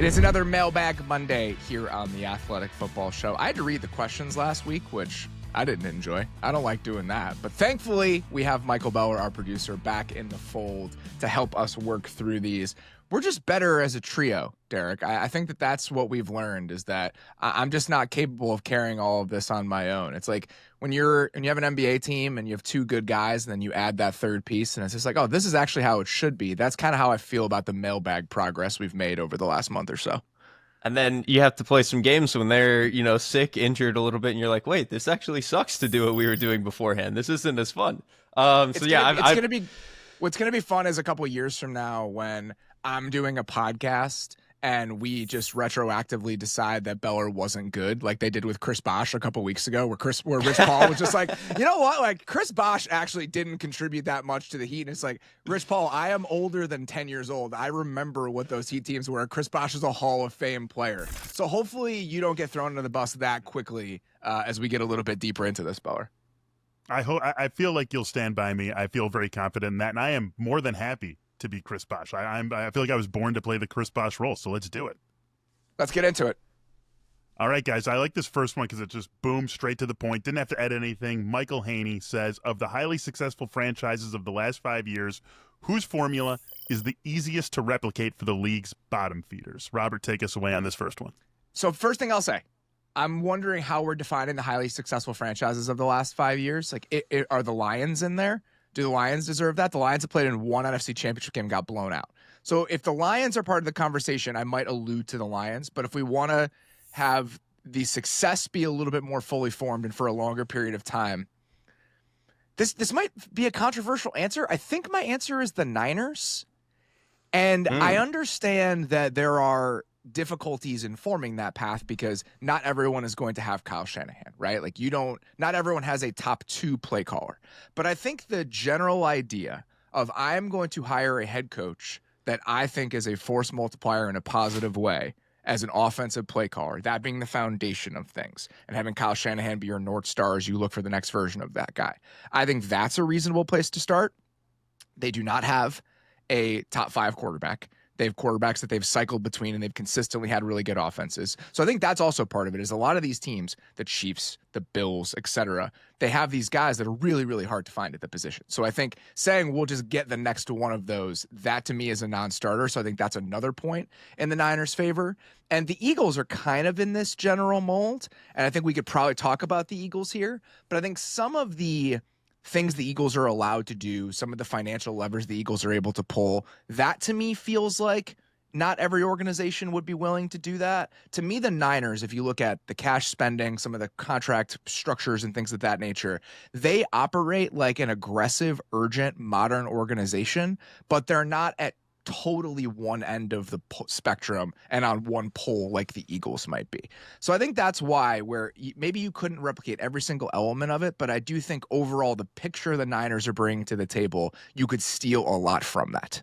It is another Mailbag Monday here on the Athletic Football Show. I had to read the questions last week, which I didn't enjoy. I don't like doing that. But thankfully, we have Michael Beller, our producer, back in the fold to help us work through these. We're just better as a trio, Derrik. I think that that's what we've learned, is that I'm just not capable of carrying all of this on my own. It's like when you have an NBA team and you have two good guys and then you add that third piece and it's just like, oh, this is actually how it should be. That's kind of how I feel about the mailbag progress we've made over the last month or so. And then you have to play some games when they're, sick, injured a little bit, and you're like, wait, this actually sucks to do what we were doing beforehand. This isn't as fun. What's going to be fun is a couple of years from now when I'm doing a podcast and we just retroactively decide that Beller wasn't good, like they did with Chris Bosh a couple weeks ago, where Rich Paul was just like, you know what, like Chris Bosh actually didn't contribute that much to the Heat. And it's like, Rich Paul, I am older than 10 years old. I remember what those Heat teams were. Chris Bosh is a Hall of Fame player. So hopefully you don't get thrown under the bus that quickly as we get a little bit deeper into this, Beller. I feel like you'll stand by me. I feel very confident in that, and I am more than happy to be Chris Bosh. I feel like I was born to play the Chris Bosh role, so let's do it. Let's get into it. All right, guys, I like this first one because it just boom, straight to the point. Didn't have to add anything. Michael Haney says, of the highly successful franchises of the last 5 years, whose formula is the easiest to replicate for the league's bottom feeders? Robert, take us away on this first one. So first thing I'll say, I'm wondering how we're defining the highly successful franchises of the last 5 years. Like, are the Lions in there? Do the Lions deserve that? The Lions have played in one NFC championship game and got blown out. So if the Lions are part of the conversation, I might allude to the Lions. But if we want to have the success be a little bit more fully formed and for a longer period of time, this might be a controversial answer. I think my answer is the Niners. And I understand that there are difficulties in forming that path because not everyone is going to have Kyle Shanahan, right? Like not everyone has a top 2 play caller. But I think the general idea of I'm going to hire a head coach that I think is a force multiplier in a positive way as an offensive play caller, that being the foundation of things, and having Kyle Shanahan be your North Star as you look for the next version of that guy. I think that's a reasonable place to start. They do not have a top 5 quarterback. They have quarterbacks that they've cycled between, and they've consistently had really good offenses. So I think that's also part of it, is a lot of these teams, the Chiefs, the Bills, etc., they have these guys that are really, really hard to find at the position. So I think saying we'll just get the next one of those, that to me is a non-starter. So I think that's another point in the Niners' favor. And the Eagles are kind of in this general mold, and I think we could probably talk about the Eagles here. But I think some of the things the Eagles are allowed to do, some of the financial levers the Eagles are able to pull, that to me feels like not every organization would be willing to do that. To me, the Niners, if you look at the cash spending, some of the contract structures and things of that nature, they operate like an aggressive, urgent, modern organization, but they're not at totally one end of the spectrum and on one pole like the Eagles might be. So I think that's why where maybe you couldn't replicate every single element of it, but I do think overall the picture the Niners are bringing to the table, you could steal a lot from that.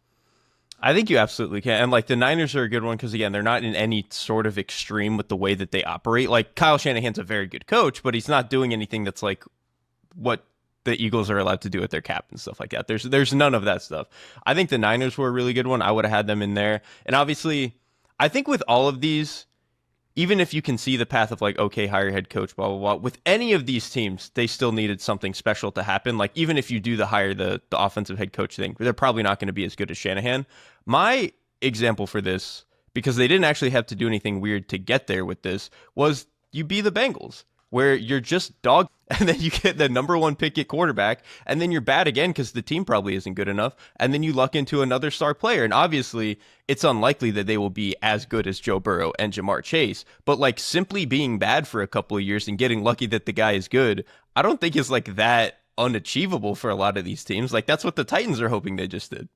I think you absolutely can. And like the Niners are a good one because, again, they're not in any sort of extreme with the way that they operate. Like Kyle Shanahan's a very good coach, but he's not doing anything that's like what the Eagles are allowed to do with their cap and stuff like that. There's none of that stuff. I think the Niners were a really good one. I would have had them in there. And obviously, I think with all of these, even if you can see the path of like, okay, hire head coach, blah, blah, blah, with any of these teams, they still needed something special to happen. Like even if you do the offensive head coach thing, they're probably not going to be as good as Shanahan. My example for this, because they didn't actually have to do anything weird to get there with this, was you be the Bengals, where you're just dog, and then you get the number 1 pick at quarterback, and then you're bad again because the team probably isn't good enough, and then you luck into another star player. And obviously, it's unlikely that they will be as good as Joe Burrow and Jamar Chase, but like simply being bad for a couple of years and getting lucky that the guy is good, I don't think is like that unachievable for a lot of these teams. Like that's what the Titans are hoping they just did.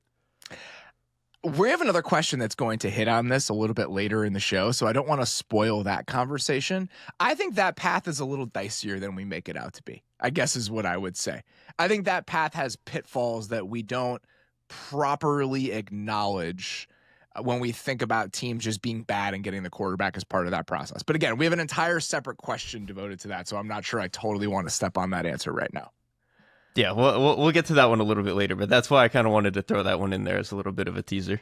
We have another question that's going to hit on this a little bit later in the show, so I don't want to spoil that conversation. I think that path is a little dicier than we make it out to be, I guess is what I would say. I think that path has pitfalls that we don't properly acknowledge when we think about teams just being bad and getting the quarterback as part of that process. But again, we have an entire separate question devoted to that, so I'm not sure I totally want to step on that answer right now. Yeah, we'll get to that one a little bit later, but that's why I kind of wanted to throw that one in there as a little bit of a teaser.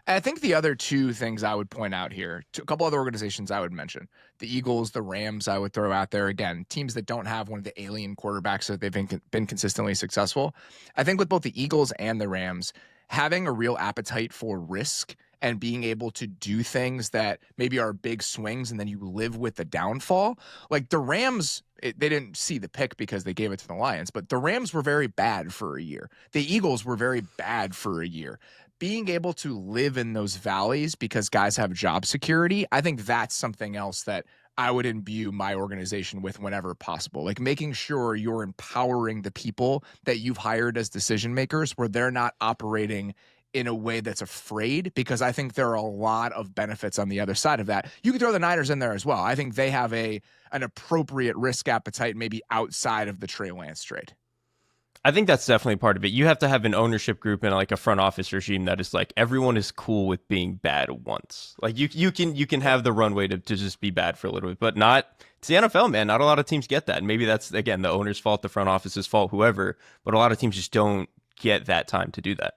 I think the other two things I would point out here, a couple other organizations I would mention, the Eagles, the Rams, I would throw out there. Again, teams that don't have one of the alien quarterbacks so that they've been consistently successful. I think with both the Eagles and the Rams, having a real appetite for risk and being able to do things that maybe are big swings and then you live with the downfall. Like the Rams, they didn't see the pick because they gave it to the Lions, but the Rams were very bad for a year. The Eagles were very bad for a year. Being able to live in those valleys because guys have job security, I think that's something else that I would imbue my organization with whenever possible. Like making sure you're empowering the people that you've hired as decision makers where they're not operating in a way that's afraid, because I think there are a lot of benefits on the other side of that. You can throw the Niners in there as well. I think they have an appropriate risk appetite maybe outside of the Trey Lance trade. I think that's definitely part of it. You have to have an ownership group and like a front office regime that is like everyone is cool with being bad once. Like you can have the runway to just be bad for a little bit, but not. It's the NFL, man. Not a lot of teams get that. And maybe that's again the owner's fault, the front office's fault, whoever. But a lot of teams just don't get that time to do that.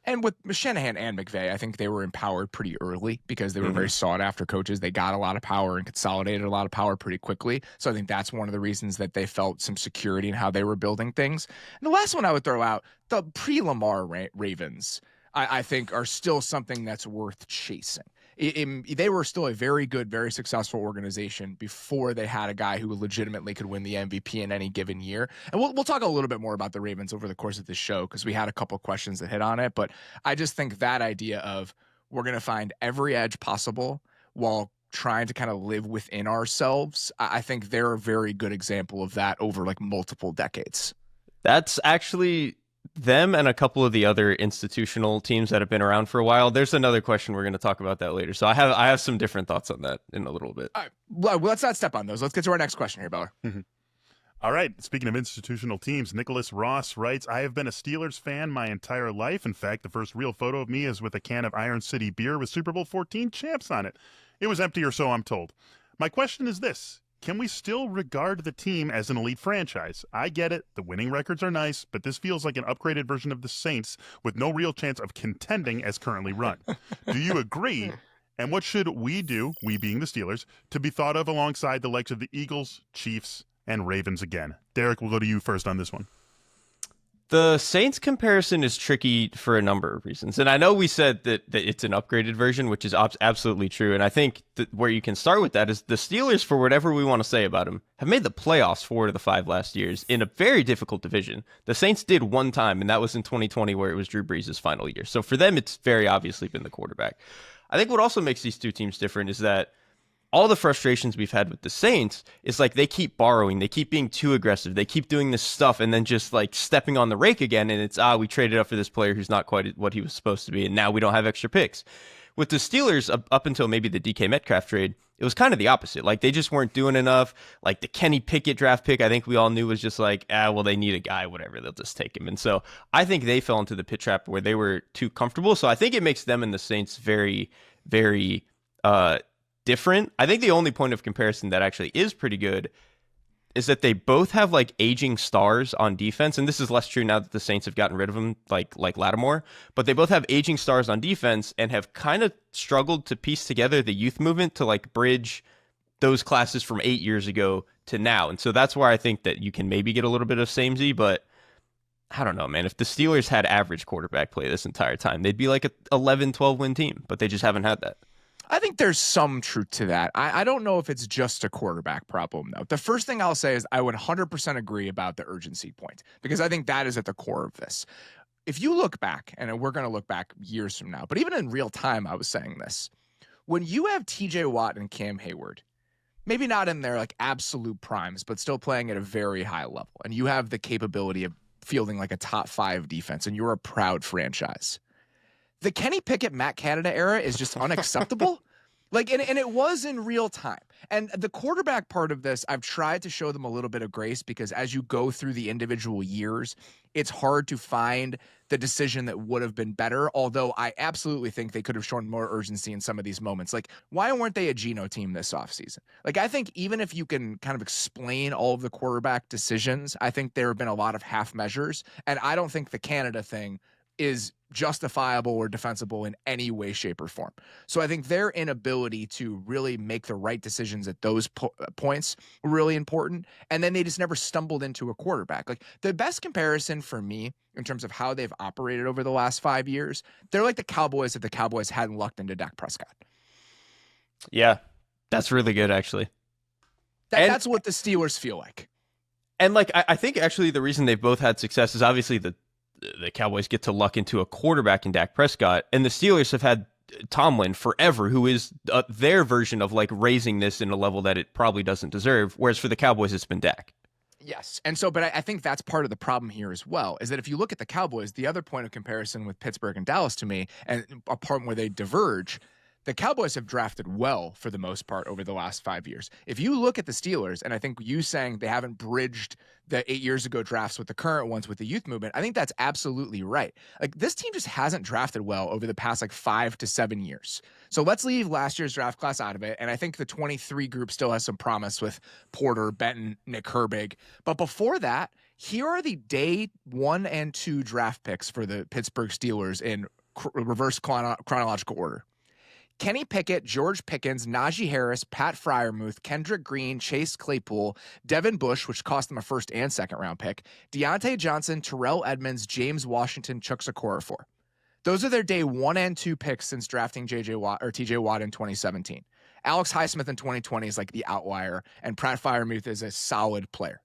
And with Shanahan and McVay, I think they were empowered pretty early because they were very sought-after coaches. They got a lot of power and consolidated a lot of power pretty quickly. So I think that's one of the reasons that they felt some security in how they were building things. And the last one I would throw out, the pre-Lamar Ravens, I think are still something that's worth chasing. They were still a very good, very successful organization before they had a guy who legitimately could win the MVP in any given year. And we'll talk a little bit more about the Ravens over the course of this show because we had a couple questions that hit on it. But I just think that idea of we're going to find every edge possible while trying to kind of live within ourselves, I think they're a very good example of that over like multiple decades. That's actually them and a couple of the other institutional teams that have been around for a while. There's another question. We're going to talk about that later. So I have some different thoughts on that in a little bit. All right. Well, let's not step on those. Let's get to our next question here, Beller. All right. Speaking of institutional teams, Nicholas Ross writes, I have been a Steelers fan my entire life. In fact, the first real photo of me is with a can of Iron City beer with Super Bowl 14 champs on it. It was empty, or so I'm told. My question is this. Can we still regard the team as an elite franchise? I get it. The winning records are nice, but this feels like an upgraded version of the Saints with no real chance of contending as currently run. Do you agree? And what should we do, we being the Steelers, to be thought of alongside the likes of the Eagles, Chiefs, and Ravens again? Derrik, we'll go to you first on this one. The Saints comparison is tricky for a number of reasons. And I know we said that it's an upgraded version, which is absolutely true. And I think that where you can start with that is the Steelers, for whatever we want to say about them, have made the playoffs 4 of the 5 last years in a very difficult division. The Saints did one time, and that was in 2020 where it was Drew Brees' final year. So for them, it's very obviously been the quarterback. I think what also makes these two teams different is that all the frustrations we've had with the Saints is like they keep borrowing, they keep being too aggressive, they keep doing this stuff and then just like stepping on the rake again, and it's we traded up for this player who's not quite what he was supposed to be, and now we don't have extra picks. With the Steelers, up until maybe the DK Metcalf trade, it was kind of the opposite. Like they just weren't doing enough. Like the Kenny Pickett draft pick, I think we all knew was just like, well, they need a guy, whatever, they'll just take him. And so I think they fell into the pit trap where they were too comfortable. So I think it makes them and the Saints very, very different. I think the only point of comparison that actually is pretty good is that they both have like aging stars on defense, and this is less true now that the Saints have gotten rid of them, like Lattimore, but they both have aging stars on defense and have kind of struggled to piece together the youth movement to like bridge those classes from 8 years ago to now. And so that's where I think that you can maybe get a little bit of samey, but I don't know, man. If the Steelers had average quarterback play this entire time, they'd be like a 11, 12 win team, but they just haven't had that. I think there's some truth to that. I don't know if it's just a quarterback problem, though. The first thing I'll say is I would 100% agree about the urgency point, because I think that is at the core of this. If you look back, and we're going to look back years from now, but even in real time, I was saying this. When you have TJ Watt and Cam Hayward, maybe not in their like absolute primes, but still playing at a very high level, and you have the capability of fielding like a top 5 defense, and you're a proud franchise, the Kenny Pickett, Matt Canada era is just unacceptable. Like, and it was in real time. And the quarterback part of this, I've tried to show them a little bit of grace, because as you go through the individual years, it's hard to find the decision that would have been better. Although I absolutely think they could have shown more urgency in some of these moments. Like, why weren't they a Geno team this offseason? Like, I think even if you can kind of explain all of the quarterback decisions, I think there have been a lot of half measures. And I don't think the Canada thing is justifiable or defensible in any way, shape, or form. So I think their inability to really make the right decisions at those points were really important. And then they just never stumbled into a quarterback. Like the best comparison for me in terms of how they've operated over the last 5 years, they're like the Cowboys if the Cowboys hadn't lucked into Dak Prescott. Yeah, that's really good, actually. That's what the Steelers feel like. And like, I think actually the reason they've both had success is obviously the Cowboys get to luck into a quarterback in Dak Prescott, and the Steelers have had Tomlin forever, who is their version of like raising this in a level that it probably doesn't deserve. Whereas for the Cowboys, it's been Dak. Yes. And so, but I think that's part of the problem here as well, is that if you look at the Cowboys, the other point of comparison with Pittsburgh and Dallas to me, and a part where they diverge, the Cowboys have drafted well for the most part over the last 5 years. If you look at the Steelers, and I think you saying they haven't bridged the 8 years ago drafts with the current ones with the youth movement, I think that's absolutely right. Like this team just hasn't drafted well over the past like 5 to 7 years. So let's leave last year's draft class out of it. And I think the 23 group still has some promise with Porter, Benton, Nick Herbig. But before that, here are the day 1 and 2 draft picks for the Pittsburgh Steelers in reverse chronological order. Kenny Pickett, George Pickens, Najee Harris, Pat Freiermuth, Kendrick Green, Chase Claypool, Devin Bush, which cost them a first and second round pick, Deontay Johnson, Terrell Edmonds, James Washington, Chuck Okorafor. Those are their day 1 and 2 picks since drafting TJ Watt in 2017. Alex Highsmith in 2020 is like the outlier, and Pat Freiermuth is a solid player.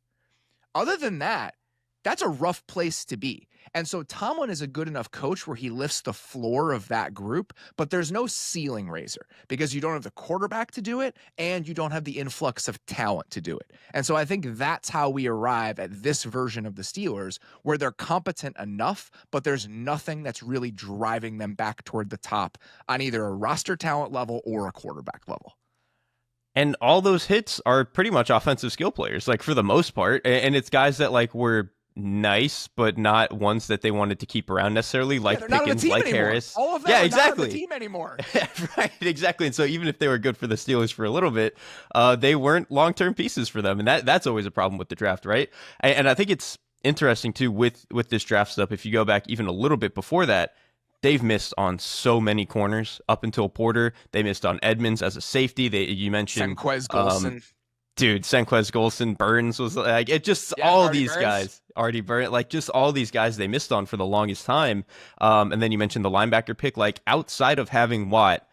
Other than that, that's a rough place to be. And so Tomlin is a good enough coach where he lifts the floor of that group, but there's no ceiling raiser because you don't have the quarterback to do it and you don't have the influx of talent to do it. And so I think that's how we arrive at this version of the Steelers where they're competent enough, but there's nothing that's really driving them back toward the top on either a roster talent level or a quarterback level. And all those hits are pretty much offensive skill players, like for the most part. And it's guys that like were nice, but not ones that they wanted to keep around necessarily, like Pickens, like anymore. Harris. All of them are not on the team anymore. Right, exactly. And so even if they were good for the Steelers for a little bit, they weren't long-term pieces for them. And that's always a problem with the draft, right? And I think it's interesting, too, with this draft stuff. If you go back even a little bit before that, they've missed on so many corners up until Porter. They missed on Edmonds as a safety. You mentioned Senquez Golson. Senquez Golson, Burns was like it. Just all these Burns. Guys, Artie Burns, like just all these guys they missed on for the longest time. And then you mentioned the linebacker pick, like outside of having Watt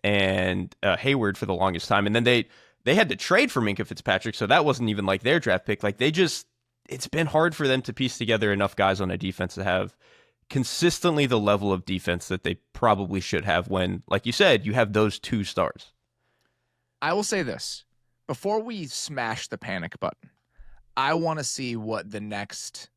and Hayward for the longest time, and then they had to trade for Minkah Fitzpatrick, so that wasn't even like their draft pick. Like it's been hard for them to piece together enough guys on a defense to have consistently the level of defense that they probably should have when, like you said, you have those 2 stars. I will say this. Before we smash the panic button, I want to see what the next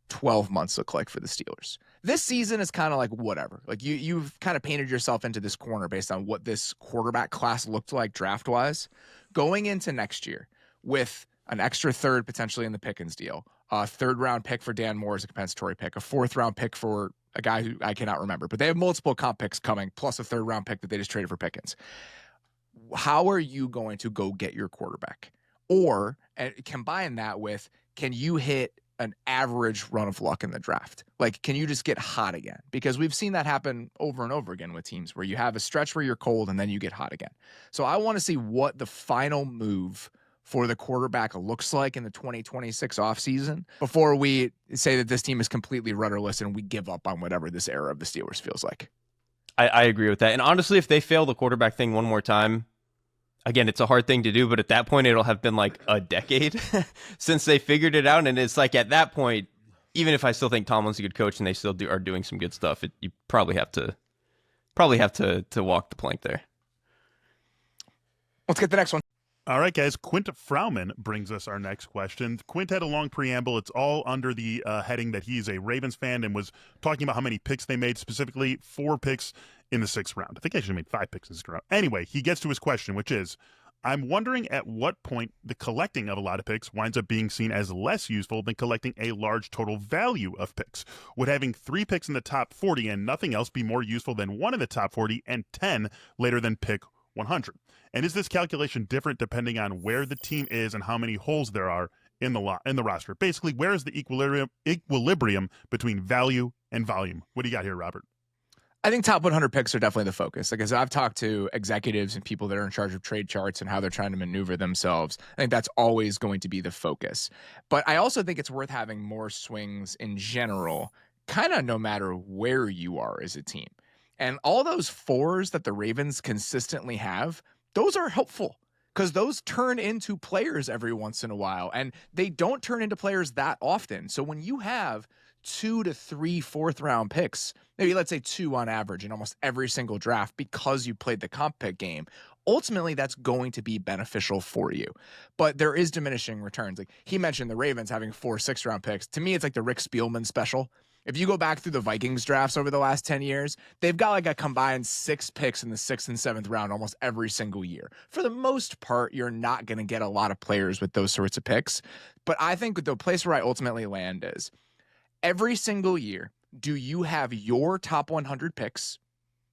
12 months look like for the Steelers. This season is kind of like whatever. Like you've kind of painted yourself into this corner based on what this quarterback class looked like draft-wise. Going into next year with an extra third potentially in the Pickens deal, a 3rd-round pick for Dan Moore as a compensatory pick, a 4th-round pick for a guy who I cannot remember, but they have multiple comp picks coming, plus a 3rd-round pick that they just traded for Pickens. How are you going to go get your quarterback? Or combine that with, can you hit an average run of luck in the draft? Like, can you just get hot again? Because we've seen that happen over and over again with teams where you have a stretch where you're cold and then you get hot again. So I want to see what the final move for the quarterback looks like in the 2026 offseason before we say that this team is completely rudderless and we give up on whatever this era of the Steelers feels like. I agree with that. And honestly, if they fail the quarterback thing one more time, again, it's a hard thing to do, but at that point, it'll have been like a decade since they figured it out. And it's like at that point, even if I still think Tomlin's a good coach and they still are doing some good stuff, you probably have to walk the plank there. Let's get the next one. All right, guys. Quint Frauman brings us our next question. Quint had a long preamble. It's all under the heading that he's a Ravens fan and was talking about how many picks they made, specifically 4 picks in the 6th round. I think I should have made 5 picks in the 6th round. Anyway, he gets to his question, which is, I'm wondering at what point the collecting of a lot of picks winds up being seen as less useful than collecting a large total value of picks. Would having 3 picks in the top 40 and nothing else be more useful than 1 in the top 40 and 10 later than pick 100? And is this calculation different depending on where the team is and how many holes there are in the roster? Basically, where is the equilibrium between value and volume. What do you got here, Robert? I think top 100 picks are definitely the focus. Like, as I've talked to executives and people that are in charge of trade charts and how they're trying to maneuver themselves, I think that's always going to be the focus. But I also think it's worth having more swings in general, kind of no matter where you are as a team. And all those fours that the Ravens consistently have, those are helpful because those turn into players every once in a while. And they don't turn into players that often. So when you have 2 to 3 fourth-round picks, maybe let's say 2 on average in almost every single draft because you played the comp pick game, ultimately that's going to be beneficial for you. But there is diminishing returns. Like he mentioned the Ravens having 4 6-round picks. To me, it's like the Rick Spielman special. If you go back through the Vikings drafts over the last 10 years, they've got like a combined 6 picks in the 6th and 7th round almost every single year. For the most part, you're not going to get a lot of players with those sorts of picks. But I think the place where I ultimately land is every single year, do you have your top 100 picks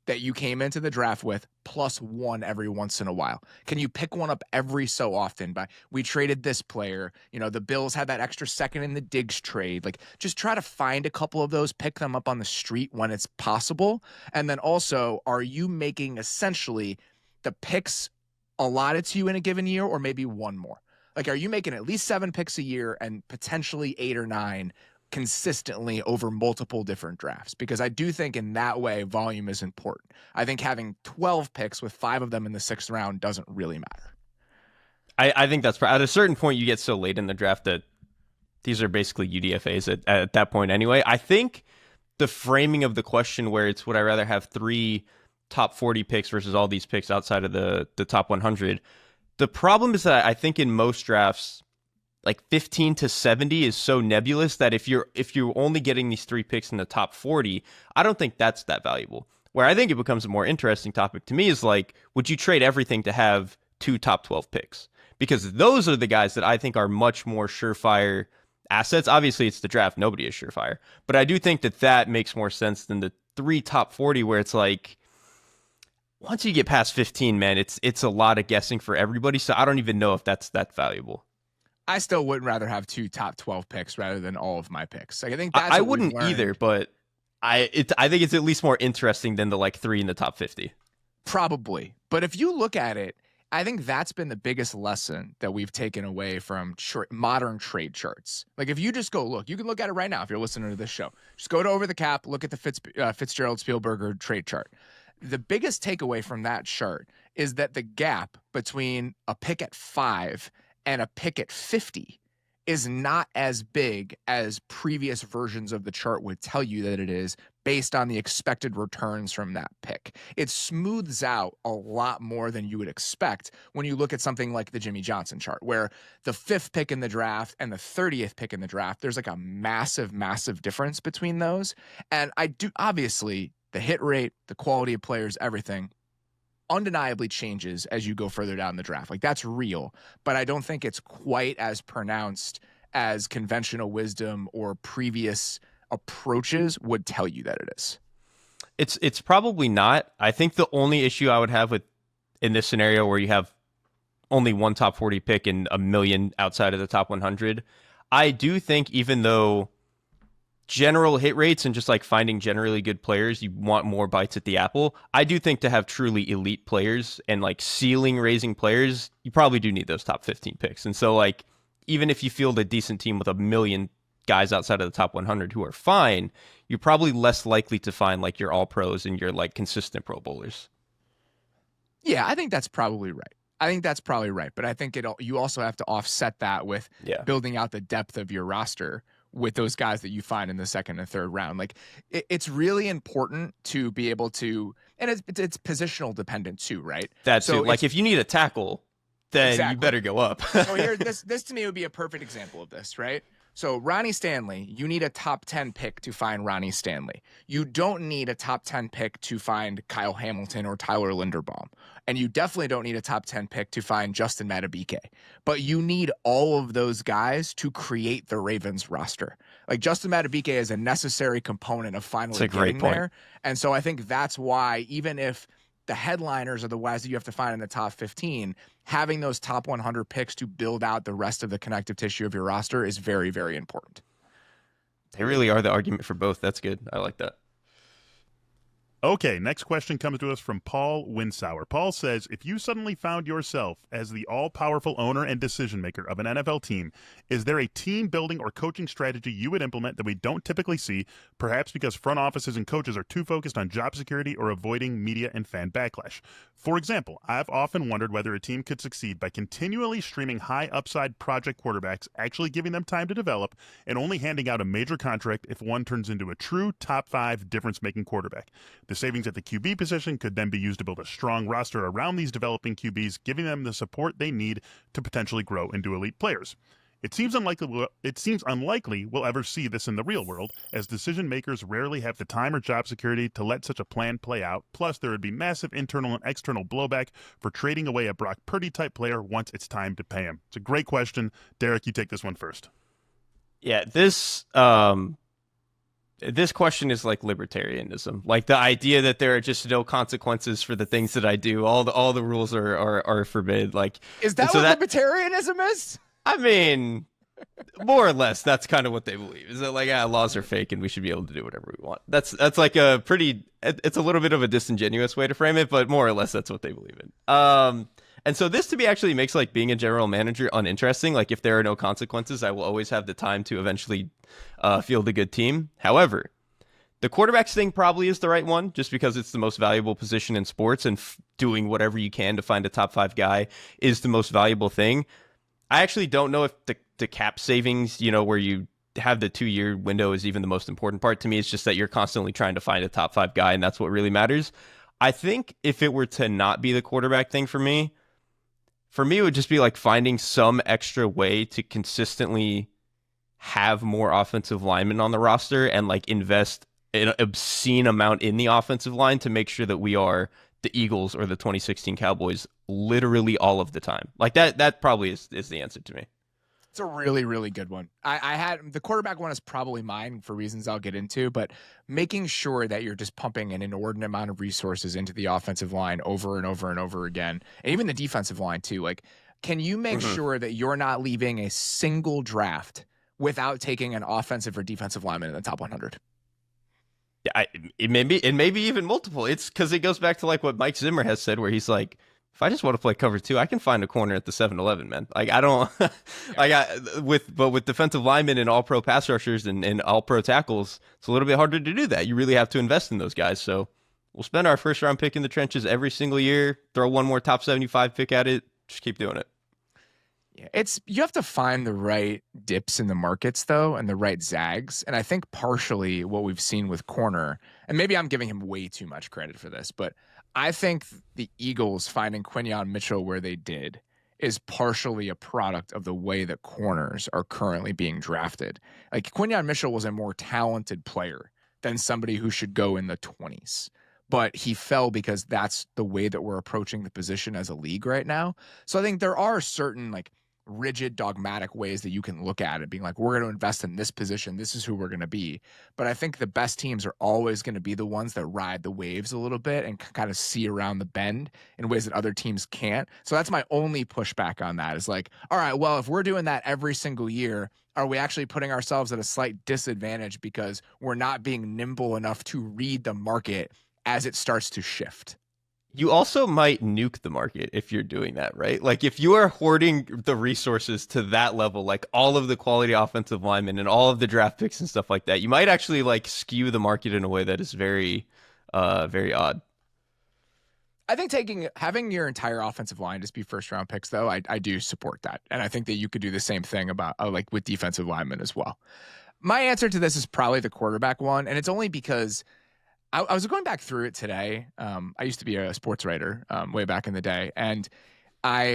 that you came into the draft with plus 1 every once in a while? Can you pick one up every so often by, we traded this player, the Bills had that extra second in the Diggs trade. Like, just try to find a couple of those, pick them up on the street when it's possible. And then also, are you making essentially the picks allotted to you in a given year or maybe one more? Like, are you making at least 7 picks a year and potentially 8 or 9 consistently over multiple different drafts? Because I do think in that way, volume is important. I think having 12 picks with 5 of them in the 6th round doesn't really matter. I think that's at a certain point you get so late in the draft that these are basically UDFAs at that point anyway. I think the framing of the question where it's would I rather have 3 top 40 picks versus all these picks outside of the top 100. The problem is that I think in most drafts, like 15 to 70 is so nebulous that if you're only getting these 3 picks in the top 40, I don't think that's that valuable. Where I think it becomes a more interesting topic to me is like, would you trade everything to have 2 top 12 picks? Because those are the guys that I think are much more surefire assets. Obviously, it's the draft. Nobody is surefire. But I do think that makes more sense than the 3 top 40 where it's like, once you get past 15, man, it's a lot of guessing for everybody. So I don't even know if that's that valuable. I still would rather have 2 top 12 picks rather than all of my picks. Like, I think that's I wouldn't either, but I think it's at least more interesting than the like 3 in the top 50. Probably. But if you look at it, I think that's been the biggest lesson that we've taken away from modern trade charts. Like, if you just go look, you can look at it right now if you're listening to this show. Just go to Over the Cap, look at the Fitzgerald Spielberger trade chart. The biggest takeaway from that chart is that the gap between a pick at 5 and a pick at 50 is not as big as previous versions of the chart would tell you that it is based on the expected returns from that pick. It smooths out a lot more than you would expect when you look at something like the Jimmy Johnson chart, where the 5th pick in the draft and the 30th pick in the draft, there's like a massive, massive difference between those. And obviously, the hit rate, the quality of players, everything undeniably changes as you go further down the draft. Like, that's real, but I don't think it's quite as pronounced as conventional wisdom or previous approaches would tell you that it is. It's probably not. I think the only issue I would have in this scenario where you have only 1 top 40 pick and a million outside of the top 100, I do think even though general hit rates and just like finding generally good players, you want more bites at the apple. I do think to have truly elite players and like ceiling raising players, you probably do need those top 15 picks. And so like, even if you field a decent team with a million guys outside of the top 100 who are fine, you're probably less likely to find like your all pros and your like consistent pro bowlers. Yeah, I think that's probably right. But I think you also have to offset that with building out the depth of your roster with those guys that you find in the 2nd and 3rd round. Like, it's really important to be able to, and it's positional dependent too, right? That's so like if you need a tackle, then exactly. You better go up. So here, this to me would be a perfect example of this, right? So Ronnie Stanley, you need a top 10 pick to find Ronnie Stanley. You don't need a top 10 pick to find Kyle Hamilton or Tyler Linderbaum. And you definitely don't need a top 10 pick to find Justin Madubuike. But you need all of those guys to create the Ravens roster. Like, Justin Madubuike is a necessary component of finally getting there. And so I think that's why, even if the headliners are the guys that you have to find in the top 15, having those top 100 picks to build out the rest of the connective tissue of your roster is very, very important. They really are the argument for both. That's good. I like that. Okay, next question comes to us from Paul Winsauer. Paul says, if you suddenly found yourself as the all-powerful owner and decision-maker of an NFL team, is there a team-building or coaching strategy you would implement that we don't typically see, perhaps because front offices and coaches are too focused on job security or avoiding media and fan backlash? For example, I've often wondered whether a team could succeed by continually streaming high-upside project quarterbacks, actually giving them time to develop, and only handing out a major contract if one turns into a true top-5 difference-making quarterback. The savings at the QB position could then be used to build a strong roster around these developing QBs, giving them the support they need to potentially grow into elite players. It seems unlikely we'll ever see this in the real world, as decision makers rarely have the time or job security to let such a plan play out. Plus, there would be massive internal and external blowback for trading away a Brock Purdy type player once it's time to pay him. It's a great question. Derrik, you take this one first. Yeah, this question is like libertarianism, like the idea that there are just no consequences for the things that I do. All the rules are forbid. Like, is that what libertarianism is? I mean, more or less, that's kind of what they believe. Is that like, laws are fake and we should be able to do whatever we want. That's like a pretty. It's a little bit of a disingenuous way to frame it, but more or less, that's what they believe in. And so this to me actually makes like being a general manager uninteresting. Like if there are no consequences, I will always have the time to eventually field a good team. However, the quarterbacks thing probably is the right one just because it's the most valuable position in sports, and doing whatever you can to find a top 5 guy is the most valuable thing. I actually don't know if the cap savings, where you have the 2-year window is even the most important part. To me, it's just that you're constantly trying to find a top 5 guy, and that's what really matters. I think if it were to not be the quarterback thing for me, it would just be like finding some extra way to consistently have more offensive linemen on the roster and like invest an obscene amount in the offensive line to make sure that we are the Eagles or the 2016 Cowboys literally all of the time. Like that probably is the answer to me. It's a really, really good one. I had the quarterback one is probably mine for reasons I'll get into, but making sure that you're just pumping an inordinate amount of resources into the offensive line over and over and over again, and even the defensive line too. Like, can you make sure that you're not leaving a single draft without taking an offensive or defensive lineman in the top 100? Yeah, it may be even multiple. It's because it goes back to like what Mike Zimmer has said, where he's like, if I just want to play cover 2, I can find a corner at the 7-Eleven, man. Like I don't, with defensive linemen and all pro pass rushers and all pro tackles, it's a little bit harder to do that. You really have to invest in those guys. So we'll spend our first round pick in the trenches every single year, throw one more top 75 pick at it, just keep doing it. Yeah, you have to find the right dips in the markets though, and the right zags. And I think partially what we've seen with corner, and maybe I'm giving him way too much credit for this, but I think the Eagles finding Quinyon Mitchell where they did is partially a product of the way that corners are currently being drafted. Like Quinyon Mitchell was a more talented player than somebody who should go in the 20s. But he fell because that's the way that we're approaching the position as a league right now. So I think there are certain like rigid, dogmatic ways that you can look at it, being like, we're going to invest in this position. This is who we're going to be. But I think the best teams are always going to be the ones that ride the waves a little bit and kind of see around the bend in ways that other teams can't. So that's my only pushback on that is like, all right, well, if we're doing that every single year, are we actually putting ourselves at a slight disadvantage because we're not being nimble enough to read the market as it starts to shift? You also might nuke the market if you're doing that, right? Like if you are hoarding the resources to that level, like all of the quality offensive linemen and all of the draft picks and stuff like that, you might actually like skew the market in a way that is very, very odd. I think having your entire offensive line just be first round picks, though, I do support that. And I think that you could do the same thing about like with defensive linemen as well. My answer to this is probably the quarterback one. And it's only because I was going back through it today. I used to be a sports writer way back in the day. And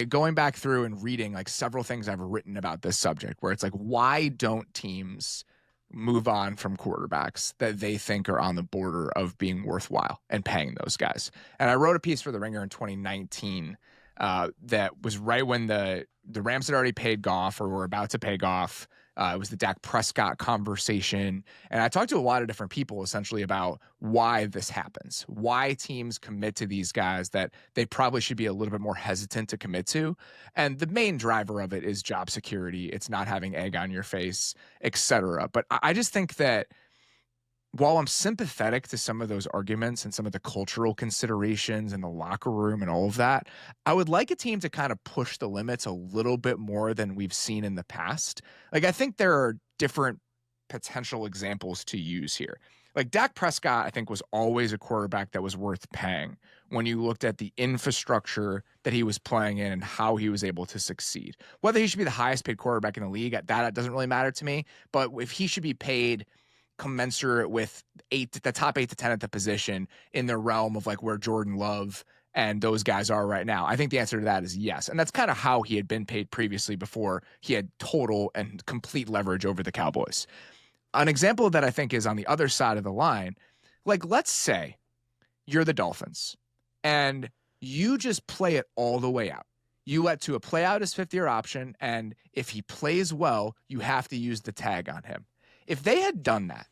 going back through and reading like several things I've written about this subject where it's like, why don't teams move on from quarterbacks that they think are on the border of being worthwhile and paying those guys? And I wrote a piece for The Ringer in 2019 that was right when the Rams had already paid Goff or were about to pay Goff. It was the Dak Prescott conversation. And I talked to a lot of different people essentially about why this happens, why teams commit to these guys that they probably should be a little bit more hesitant to commit to. And the main driver of it is job security. It's not having egg on your face, et cetera. But I just think that while I'm sympathetic to some of those arguments and some of the cultural considerations in the locker room and all of that, I would like a team to kind of push the limits a little bit more than we've seen in the past. Like, I think there are different potential examples to use here. Like, Dak Prescott, I think, was always a quarterback that was worth paying when you looked at the infrastructure that he was playing in and how he was able to succeed. Whether he should be the highest paid quarterback in the league, that doesn't really matter to me. But if he should be paid commensurate with the top 8 to 10 at the position in the realm of like where Jordan Love and those guys are right now, I think the answer to that is yes. And that's kind of how he had been paid previously before he had total and complete leverage over the Cowboys. An example that I think is on the other side of the line, like let's say you're the Dolphins and you just play it all the way out. You let Tua play out his 5th-year option, and if he plays well, you have to use the tag on him. If they had done that,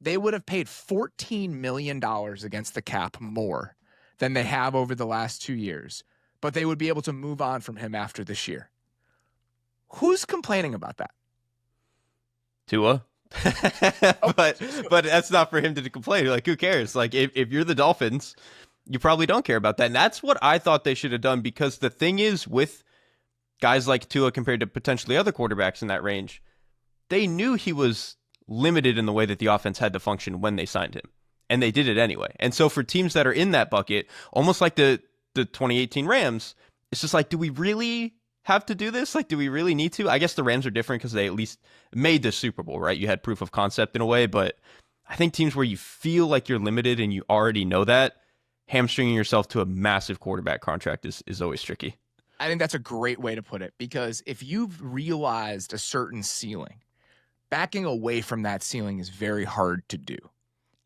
they would have paid $14 million against the cap more than they have over the last 2 years, but they would be able to move on from him after this year. Who's complaining about that? Tua. but that's not for him to complain. Like, who cares? Like, if you're the Dolphins, you probably don't care about that. And that's what I thought they should have done, because the thing is with guys like Tua compared to potentially other quarterbacks in that range, they knew he was limited in the way that the offense had to function when they signed him, and they did it anyway. And so for teams that are in that bucket, almost like the 2018 Rams, it's just like, do we really have to do this? Like, do we really need to? I guess the Rams are different because they at least made the Super Bowl, right? You had proof of concept in a way, but I think teams where you feel like you're limited and you already know that, hamstringing yourself to a massive quarterback contract is always tricky. I think that's a great way to put it, because if you've realized a certain ceiling, backing away from that ceiling is very hard to do.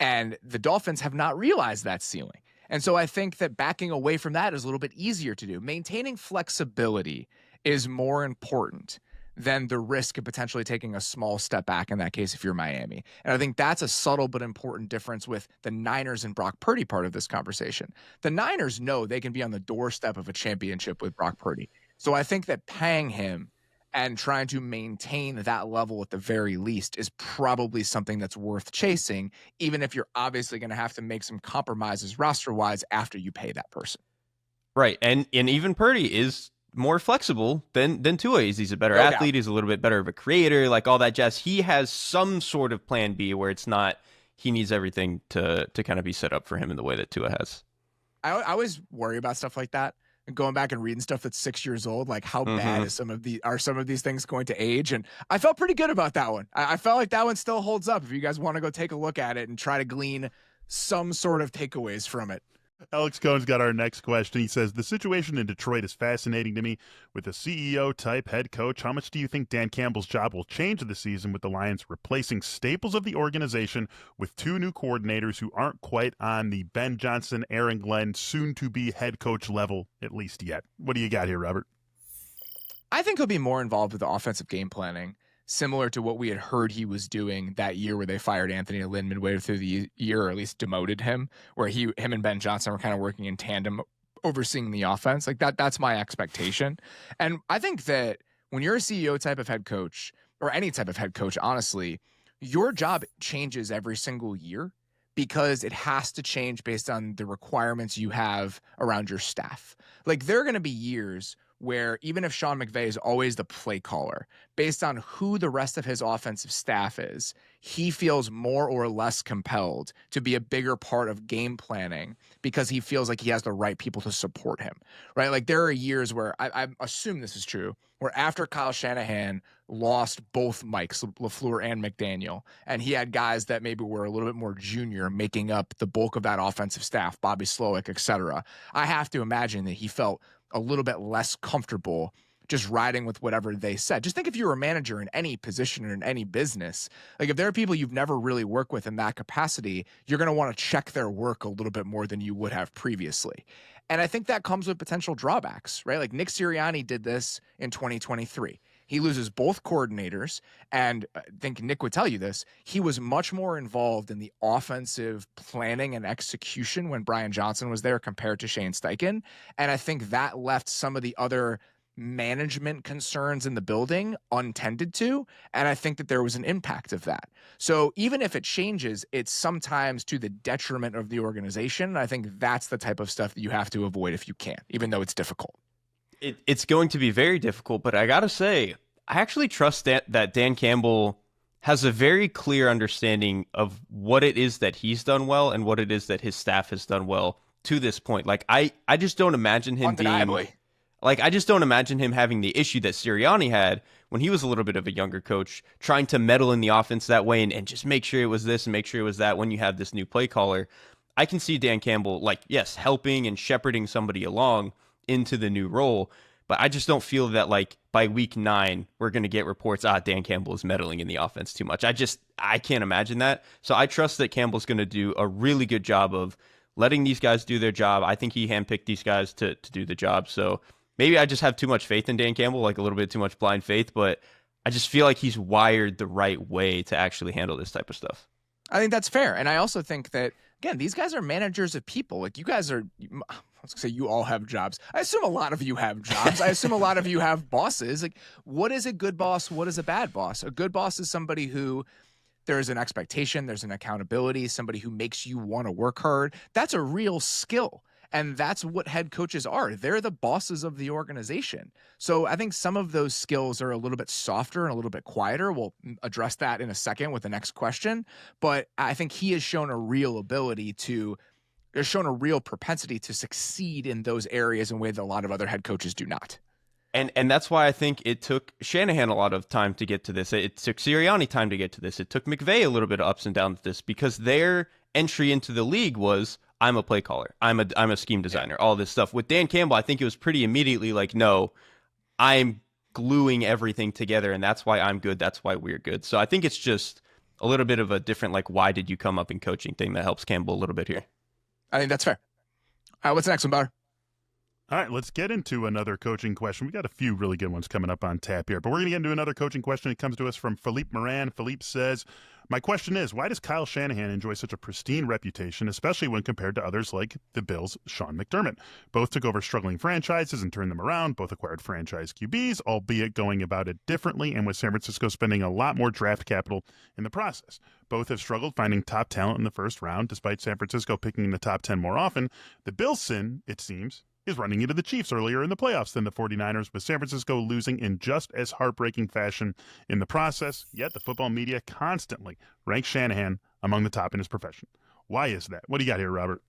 And the Dolphins have not realized that ceiling. And so I think that backing away from that is a little bit easier to do. Maintaining flexibility is more important than the risk of potentially taking a small step back in that case if you're Miami. And I think that's a subtle but important difference with the Niners and Brock Purdy part of this conversation. The Niners know they can be on the doorstep of a championship with Brock Purdy. So I think that paying him and trying to maintain that level at the very least is probably something that's worth chasing, even if you're obviously going to have to make some compromises roster-wise after you pay that person. Right, and even Purdy is more flexible than Tua is. He's a better athlete. He's a little bit better of a creator, like all that jazz. He has some sort of plan B where it's not he needs everything to kind of be set up for him in the way that Tua has. I always worry about stuff like that. And going back and reading stuff that's 6 years old, like how bad are some of these things going to age? And I felt pretty good about that one. I felt like that one still holds up. If you guys want to go take a look at it and try to glean some sort of takeaways from it. Alex Cohn's got our next question. He says, the situation in Detroit is fascinating to me. With a CEO-type head coach, how much do you think Dan Campbell's job will change this season with the Lions replacing staples of the organization with 2 new coordinators who aren't quite on the Ben Johnson, Aaron Glenn, soon-to-be head coach level, at least yet? What do you got here, Robert? I think he'll be more involved with the offensive game planning, similar to what we had heard he was doing that year where they fired Anthony Lynn midway through the year, or at least demoted him, where him and Ben Johnson were kind of working in tandem overseeing the offense. Like that's my expectation. And I think that when you're a CEO type of head coach, or any type of head coach, honestly, your job changes every single year because it has to change based on the requirements you have around your staff. Like there are going to be years where even if Sean McVay is always the play caller, based on who the rest of his offensive staff is, he feels more or less compelled to be a bigger part of game planning because he feels like he has the right people to support him, right? Like there are years where I assume this is true, where after Kyle Shanahan lost both Mikes, LaFleur and McDaniel, and he had guys that maybe were a little bit more junior making up the bulk of that offensive staff, Bobby Slowick, et cetera. I have to imagine that he felt a little bit less comfortable just riding with whatever they said. Just think if you were a manager in any position or in any business, like if there are people you've never really worked with in that capacity, you're going to want to check their work a little bit more than you would have previously. And I think that comes with potential drawbacks, right? Like Nick Sirianni did this in 2023. He loses both coordinators, and I think Nick would tell you this. He was much more involved in the offensive planning and execution when Brian Johnson was there compared to Shane Steichen, and I think that left some of the other management concerns in the building untended to, and I think that there was an impact of that. So even if it changes, it's sometimes to the detriment of the organization. I think that's the type of stuff that you have to avoid if you can, even though it's difficult. It's going to be very difficult, but I gotta say, I actually trust that Dan Campbell has a very clear understanding of what it is that he's done well and what it is that his staff has done well to this point. Like I just don't imagine him Undeniably. I just don't imagine him having the issue that Sirianni had when he was a little bit of a younger coach, trying to meddle in the offense that way and just make sure it was this and make sure it was that when you have this new play caller. I can see Dan Campbell, like, yes, helping and shepherding somebody along into the new role, but I just don't feel that, like, by week 9, we're going to get reports, Dan Campbell is meddling in the offense too much. I can't imagine that. So I trust that Campbell's going to do a really good job of letting these guys do their job. I think he handpicked these guys to do the job. So maybe I just have too much faith in Dan Campbell, like a little bit too much blind faith, but I just feel like he's wired the right way to actually handle this type of stuff. I think that's fair. And I also think that, again, these guys are managers of people. Like, you guys are, I was going to say you all have jobs. I assume a lot of you have jobs. I assume a lot of you have bosses. Like, what is a good boss? What is a bad boss? A good boss is somebody who there's an expectation, there's an accountability, somebody who makes you want to work hard. That's a real skill. And that's what head coaches are. They're the bosses of the organization. So I think some of those skills are a little bit softer and a little bit quieter. We'll address that in a second with the next question. But I think he has shown a real propensity to succeed in those areas in a way that a lot of other head coaches do not. And that's why I think it took Shanahan a lot of time to get to this. It took Sirianni time to get to this. It took McVay a little bit of ups and downs with this because their entry into the league was, I'm a play caller. I'm a scheme designer, all this stuff. With Dan Campbell, I think it was pretty immediately like, no, I'm gluing everything together, and that's why I'm good. That's why we're good. So I think it's just a little bit of a different, like, why did you come up in coaching thing that helps Campbell a little bit here. I think that's fair. All right, what's the next one, Bauer? All right, let's get into another coaching question. We got a few really good ones coming up on tap here, but we're going to get into another coaching question. It comes to us from Philippe Moran. Philippe says, my question is, why does Kyle Shanahan enjoy such a pristine reputation, especially when compared to others like the Bills' Sean McDermott? Both took over struggling franchises and turned them around. Both acquired franchise QBs, albeit going about it differently, and with San Francisco spending a lot more draft capital in the process. Both have struggled finding top talent in the first round, despite San Francisco picking in the top 10 more often. The Bills' sin, it seems, is running into the Chiefs earlier in the playoffs than the 49ers, with San Francisco losing in just as heartbreaking fashion in the process, yet the football media constantly ranks Shanahan among the top in his profession. Why is that? What do you got here, Robert?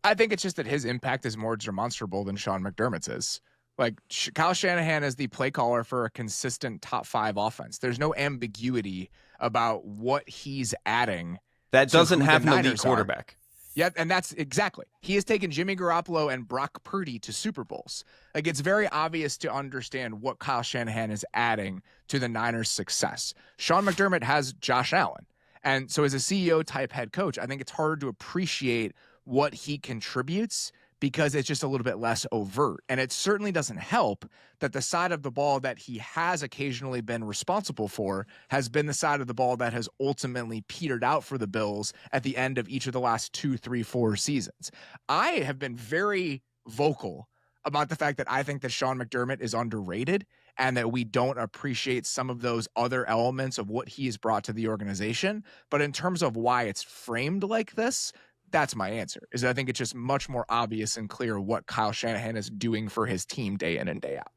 I think it's just that his impact is more demonstrable than Sean McDermott's is. Like, Kyle Shanahan is the play caller for a consistent top 5 offense. There's no ambiguity about what he's adding. That doesn't have an elite quarterback. Yeah, and that's exactly. He has taken Jimmy Garoppolo and Brock Purdy to Super Bowls. Like, it's very obvious to understand what Kyle Shanahan is adding to the Niners' success. Sean McDermott has Josh Allen. And so as a CEO-type head coach, I think it's harder to appreciate what he contributes because it's just a little bit less overt. And it certainly doesn't help that the side of the ball that he has occasionally been responsible for has been the side of the ball that has ultimately petered out for the Bills at the end of each of the last 2, 3, 4 seasons. I have been very vocal about the fact that I think that Sean McDermott is underrated and that we don't appreciate some of those other elements of what he's brought to the organization. But in terms of why it's framed like this, that's my answer, is I think it's just much more obvious and clear what Kyle Shanahan is doing for his team day in and day out.